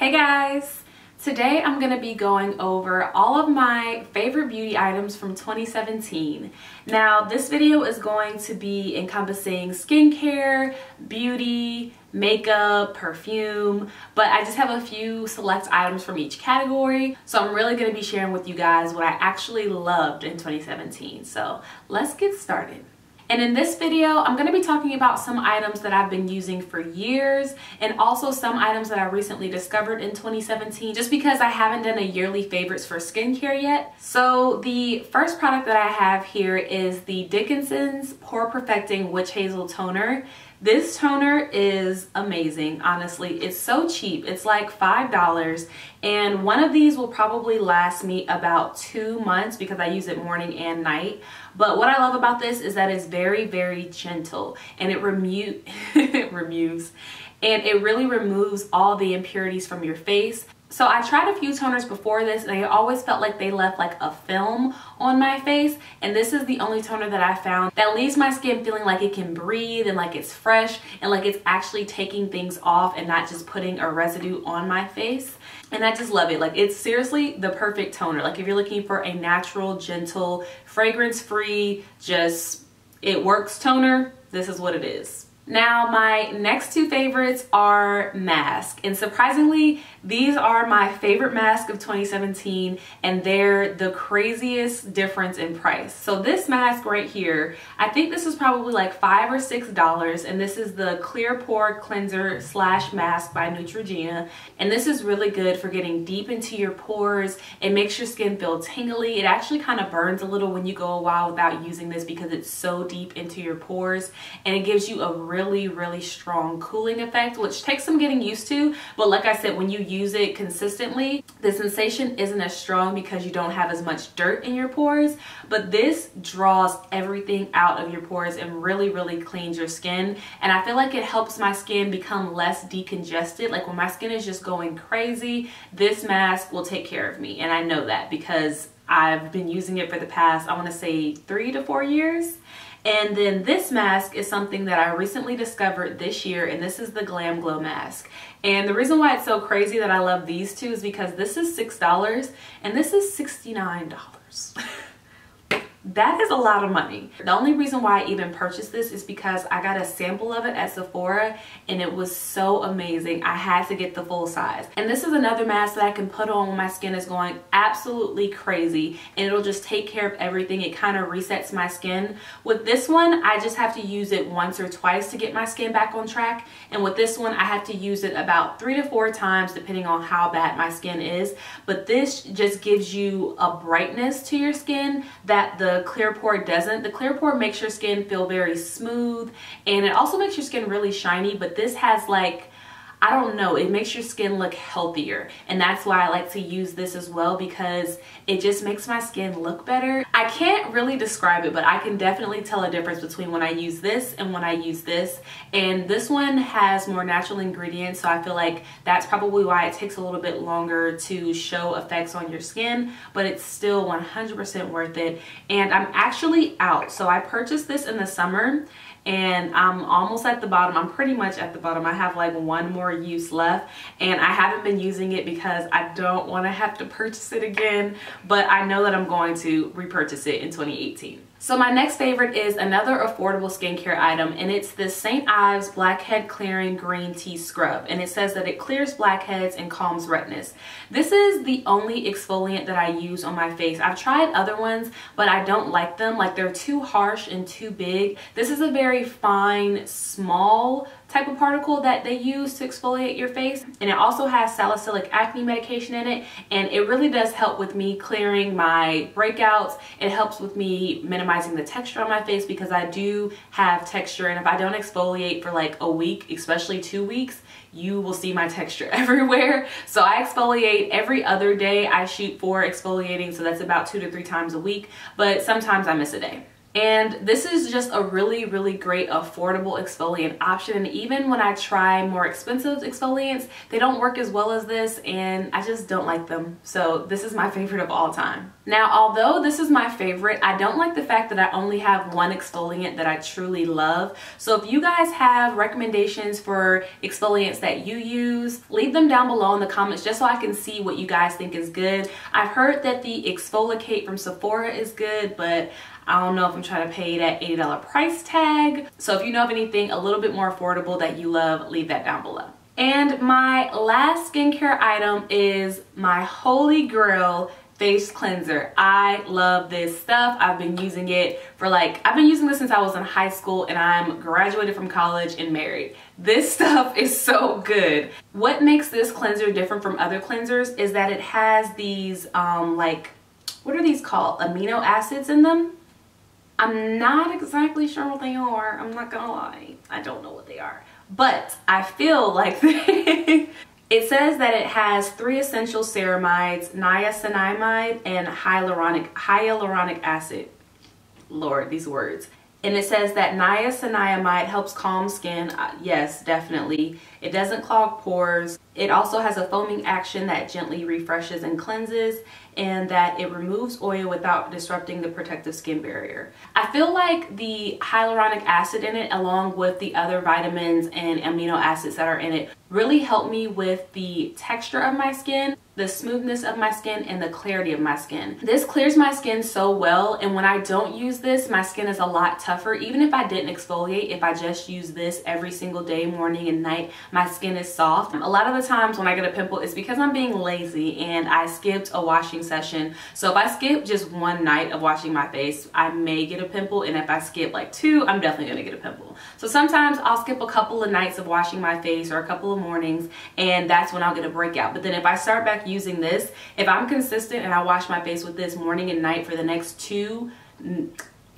Hey guys! Today I'm going to be going over all of my favorite beauty items from 2017. Now this video is going to be encompassing skincare, beauty, makeup, perfume, but I just have a few select items from each category. So I'm really going to be sharing with you guys what I actually loved in 2017. So let's get started. And in this video, I'm going to be talking about some items that I've been using for years and also some items that I recently discovered in 2017 just because I haven't done a yearly favorites for skincare yet. So the first product that I have here is the Dickinson's Pore Perfecting Witch Hazel Toner. This toner is amazing, honestly. It's so cheap. It's like $5 and one of these will probably last me about 2 months because I use it morning and night. But what I love about this is that it's very, very gentle and it really removes all the impurities from your face. So I tried a few toners before this and I always felt like they left like a film on my face, and this is the only toner that I found that leaves my skin feeling like it can breathe and like it's fresh and like it's actually taking things off and not just putting a residue on my face. And I just love it. Like, it's seriously the perfect toner. Like, if you're looking for a natural, gentle, fragrance-free, just it works toner, this is what it is. Now, my next two favorites are masks, and surprisingly, these are my favorite mask of 2017, and they're the craziest difference in price. So this mask right here, I think this is probably like $5 or $6, and this is the Clear Pore Cleanser / Mask by Neutrogena, and this is really good for getting deep into your pores. It makes your skin feel tingly. It actually kind of burns a little when you go a while without using this because it's so deep into your pores, and it gives you a really strong cooling effect, which takes some getting used to, but like I said, when you use it consistently, the sensation isn't as strong because you don't have as much dirt in your pores. But this draws everything out of your pores and really cleans your skin, and I feel like it helps my skin become less decongested. Like, when my skin is just going crazy, this mask will take care of me, and I know that because I've been using it for the past, I want to say 3 to 4 years. And then this mask is something that I recently discovered this year, and this is the Glam Glow mask. And the reason why it's so crazy that I love these two is because this is $6 and this is $69. That is a lot of money. The only reason why I even purchased this is because I got a sample of it at Sephora and it was so amazing. I had to get the full size. And this is another mask that I can put on when my skin is going absolutely crazy, and it'll just take care of everything. It kind of resets my skin. With this one, I just have to use it once or twice to get my skin back on track. And with this one, I have to use it about 3 to 4 times depending on how bad my skin is. But this just gives you a brightness to your skin that the Clear Pore doesn't. The Clear Pore makes your skin feel very smooth, and it also makes your skin really shiny, but this has like, I don't know, it makes your skin look healthier, and that's why I like to use this as well, because it just makes my skin look better. I can't really describe it, but I can definitely tell a difference between when I use this and when I use this. And this one has more natural ingredients, so I feel like that's probably why it takes a little bit longer to show effects on your skin, but it's still 100% worth it. And I'm actually out. So I purchased this in the summer, and I'm almost at the bottom. I'm pretty much at the bottom. I have like one more use left, and I haven't been using it because I don't want to have to purchase it again, but I know that I'm going to repurchase it in 2018. So my next favorite is another affordable skincare item, and it's the St. Ives Blackhead Clearing Green Tea Scrub, and it says that it clears blackheads and calms redness. This is the only exfoliant that I use on my face. I've tried other ones, but I don't like them. Like, they're too harsh and too big. This is a very fine, small type of particle that they use to exfoliate your face, and it also has salicylic acne medication in it, and it really does help with me clearing my breakouts. It helps with me minimizing the texture on my face because I do have texture, and if I don't exfoliate for like a week, especially 2 weeks, you will see my texture everywhere. So I exfoliate every other day. I shoot for exfoliating, so that's about 2 to 3 times a week, but sometimes I miss a day. And this is just a really great affordable exfoliant option. And even when I try more expensive exfoliants, they don't work as well as this, and I just don't like them. So this is my favorite of all time. Now, although this is my favorite, I don't like the fact that I only have one exfoliant that I truly love. So if you guys have recommendations for exfoliants that you use, leave them down below in the comments just so I can see what you guys think is good. I've heard that the Exfoliate from Sephora is good, but I don't know if I'm trying to pay that $80 price tag. So if you know of anything a little bit more affordable that you love, leave that down below. And my last skincare item is my holy grail face cleanser. I love this stuff. I've been using it for I've been using this since I was in high school, and I'm graduated from college and married. This stuff is so good. What makes this cleanser different from other cleansers is that it has these what are these called? Amino acids in them. I'm not exactly sure what they are. I'm not gonna lie. I don't know what they are. But I feel like it says that it has 3 essential ceramides, niacinamide, and hyaluronic acid. Lord, these words. And it says that niacinamide helps calm skin. Yes, definitely. It doesn't clog pores. It also has a foaming action that gently refreshes and cleanses, and that it removes oil without disrupting the protective skin barrier. I feel like the hyaluronic acid in it, along with the other vitamins and amino acids that are in it, really help me with the texture of my skin, the smoothness of my skin, and the clarity of my skin. This clears my skin so well, and when I don't use this, my skin is a lot tougher. Even if I didn't exfoliate, if I just use this every single day, morning and night, my skin is soft. A lot of the times when I get a pimple, it's because I'm being lazy and I skipped a washing session. So if I skip just one night of washing my face, I may get a pimple, and if I skip 2, I'm definitely gonna get a pimple. So sometimes I'll skip a couple of nights of washing my face or a couple of mornings, and that's when I'll get a breakout. But then if I start back using this, if I'm consistent and I wash my face with this morning and night for the next 2,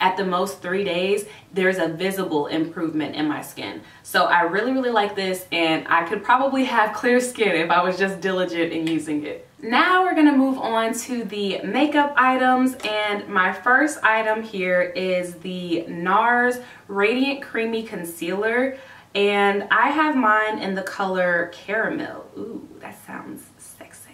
at the most 3 days, there's a visible improvement in my skin. So I really like this, and I could probably have clear skin if I was just diligent in using it. Now we're gonna move on to the makeup items, and my first item here is the NARS Radiant Creamy Concealer, and I have mine in the color Caramel. Ooh, that sounds sexy.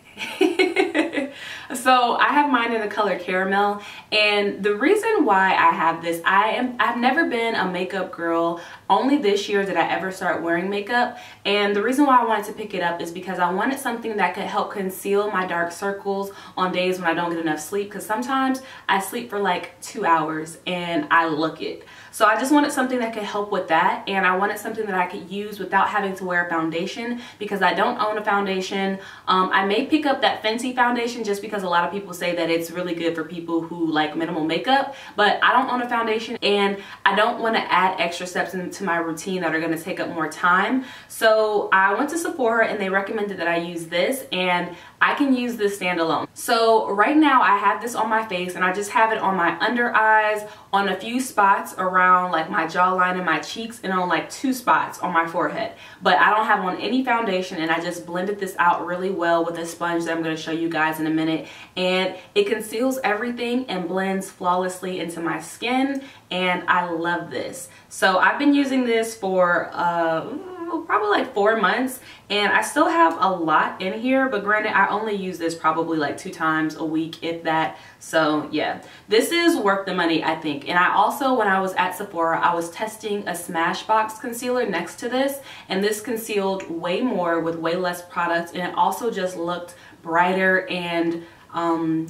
So I have mine in the color Caramel, and the reason why I have this, I've never been a makeup girl. Only this year did I ever start wearing makeup, and the reason why I wanted to pick it up is because I wanted something that could help conceal my dark circles on days when I don't get enough sleep, because sometimes I sleep for 2 hours and I look it. So I just wanted something that could help with that, and I wanted something that I could use without having to wear a foundation, because I don't own a foundation. I may pick up that Fenty foundation just because a lot of people say that it's really good for people who like minimal makeup, but I don't own a foundation, and I don't want to add extra steps into my routine that are going to take up more time. So I went to Sephora, and they recommended that I use this, and I can use this standalone. So right now I have this on my face, and I just have it on my under eyes, on a few spots around my jawline and my cheeks, and on 2 spots on my forehead. But I don't have on any foundation, and I just blended this out really well with a sponge that I'm going to show you guys in a minute, and it conceals everything and blends flawlessly into my skin, and I love this. So I've been using this for probably 4 months, and I still have a lot in here, but granted I only use this probably 2 times a week, if that. So yeah, this is worth the money, I think. And I also, when I was at Sephora, I was testing a Smashbox concealer next to this, and this concealed way more with way less products, and it also just looked brighter and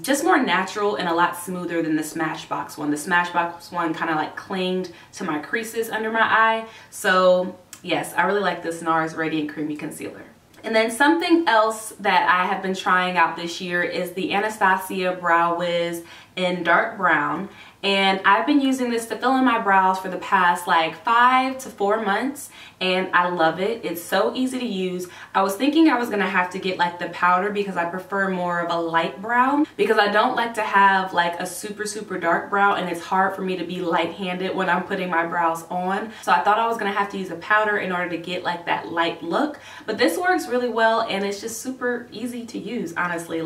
just more natural and a lot smoother than the Smashbox one. The Smashbox one kind of clinged to my creases under my eye. So yes, I really like this NARS Radiant Creamy Concealer. And then something else that I have been trying out this year is the Anastasia Brow Wiz in dark brown. And I've been using this to fill in my brows for the past 5 to 4 months, and I love it. It's so easy to use. I was thinking I was gonna have to get the powder, because I prefer more of a light brown, because I don't like to have a super dark brow, and it's hard for me to be light-handed when I'm putting my brows on. So I thought I was gonna have to use a powder in order to get that light look, but this works really well, and it's just super easy to use, honestly.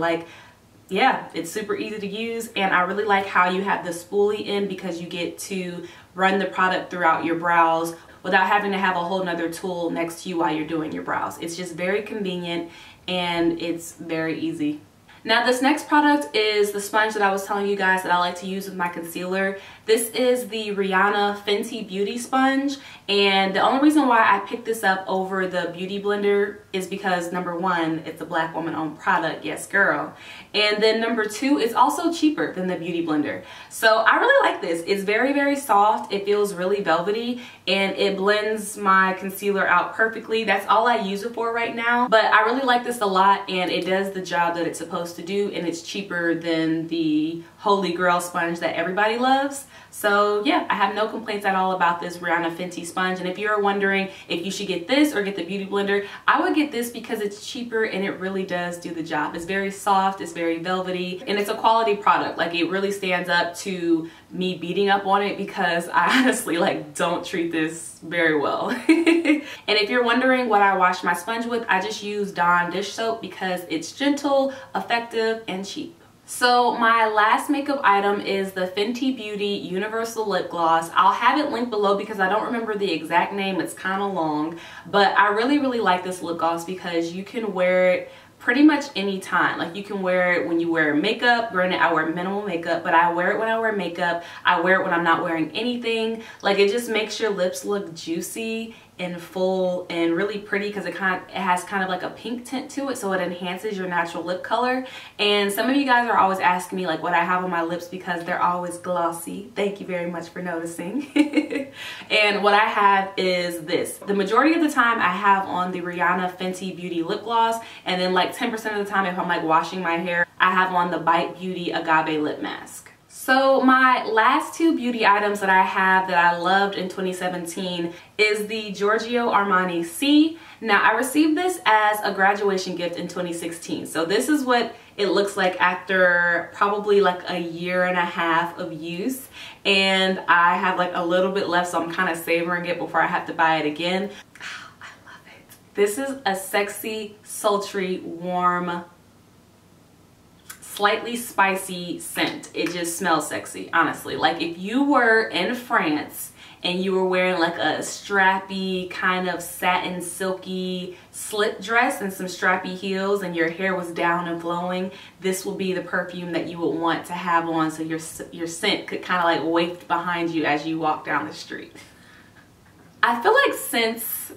yeah, it's super easy to use, and I really like how you have the spoolie in because you get to run the product throughout your brows without having to have a whole nother tool next to you while you're doing your brows. It's just very convenient and it's very easy. Now this next product is the sponge that I was telling you guys that I like to use with my concealer. This is the Rihanna Fenty Beauty Sponge, and the only reason why I picked this up over the Beauty Blender is because number one, it's a Black woman owned product, yes girl, and then number two, it's also cheaper than the Beauty Blender. So I really like this. It's very, very soft, it feels really velvety, and it blends my concealer out perfectly. That's all I use it for right now, but I really like this a lot, and it does the job that it's supposed to do, and it's cheaper than the Holy Grail sponge that everybody loves. So yeah, I have no complaints at all about this Rihanna Fenty sponge. And if you're wondering if you should get this or get the Beauty Blender, I would get this because it's cheaper and it really does do the job. It's very soft, it's very velvety, and it's a quality product. Like, it really stands up to me beating up on it because I honestly like don't treat this very well. And if you're wondering what I wash my sponge with, I just use Dawn dish soap because it's gentle, effective, and cheap. So my last makeup item is the Fenty Beauty Universal Lip Gloss. I'll have it linked below because I don't remember the exact name. It's kind of long, but I really, really like this lip gloss because you can wear it pretty much any time. Like, you can wear it when you wear makeup. Granted, I wear minimal makeup, but I wear it when I wear makeup. I wear it when I'm not wearing anything. Like, it just makes your lips look juicy and full and really pretty because it has kind of like a pink tint to it, so it enhances your natural lip color. And some of you guys are always asking me like what I have on my lips because they're always glossy. Thank you very much for noticing. And what I have is this. The majority of the time I have on the Rihanna Fenty Beauty lip gloss, and then like 10% of the time if I'm like washing my hair, I have on the Bite Beauty Agave lip mask. So my last two beauty items that I have that I loved in 2017 is the Giorgio Armani C. Now, I received this as a graduation gift in 2016. So this is what it looks like after probably like a year and a half of use. And I have like a little bit left, so I'm kind of savoring it before I have to buy it again. Oh, I love it. This is a sexy, sultry, warm, slightly spicy scent. It just smells sexy, honestly. Like, if you were in France and you were wearing like a strappy kind of satin silky slip dress and some strappy heels and your hair was down and flowing, this will be the perfume that you would want to have on so your scent could kind of like waft behind you as you walk down the street. I feel like scents,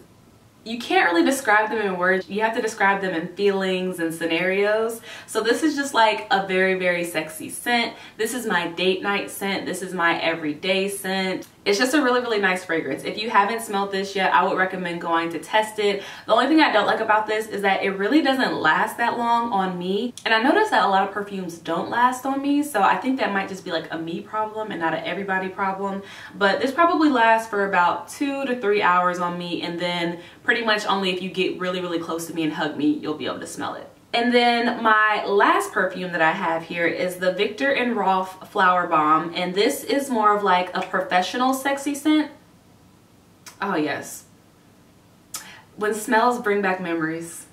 you can't really describe them in words. You have to describe them in feelings and scenarios. So this is just like a very, very sexy scent. This is my date night scent. This is my everyday scent. It's just a really, really nice fragrance. If you haven't smelled this yet, I would recommend going to test it. The only thing I don't like about this is that it really doesn't last that long on me. And I noticed that a lot of perfumes don't last on me. So I think that might just be like a me problem and not an everybody problem. But this probably lasts for about 2 to 3 hours on me. And then pretty much only if you get really, really close to me and hug me, you'll be able to smell it. And then my last perfume that I have here is the Viktor & Rolf Flower Bomb. And this is more of like a professional sexy scent. Oh yes. When smells bring back memories.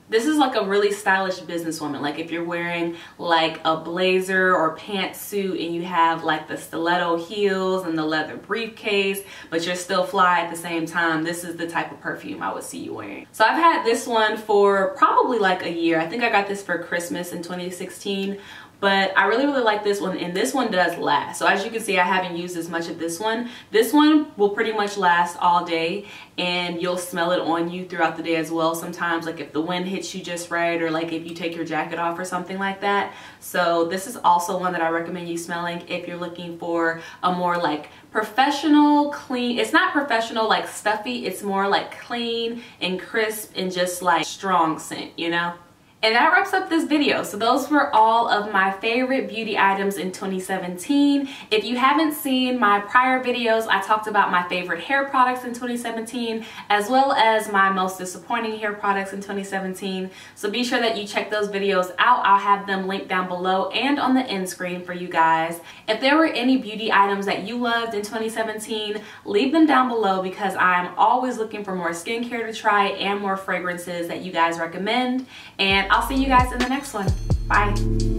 This is like a really stylish businesswoman. Like, if you're wearing like a blazer or pantsuit and you have like the stiletto heels and the leather briefcase, but you're still fly at the same time, this is the type of perfume I would see you wearing. So I've had this one for probably like a year. I think I got this for Christmas in 2016. But I really, really like this one, and this one does last. So as you can see, I haven't used as much of this one. This one will pretty much last all day, and you'll smell it on you throughout the day as well. Sometimes, like if the wind hits you just right, or like if you take your jacket off or something like that. So this is also one that I recommend you smelling if you're looking for a more like professional, clean. It's not professional like stuffy. It's more like clean and crisp and just like strong scent, you know? And that wraps up this video. So those were all of my favorite beauty items in 2017. If you haven't seen my prior videos, I talked about my favorite hair products in 2017, as well as my most disappointing hair products in 2017. So be sure that you check those videos out. I'll have them linked down below and on the end screen for you guys. If there were any beauty items that you loved in 2017, leave them down below because I'm always looking for more skincare to try and more fragrances that you guys recommend. And I'll see you guys in the next one. Bye.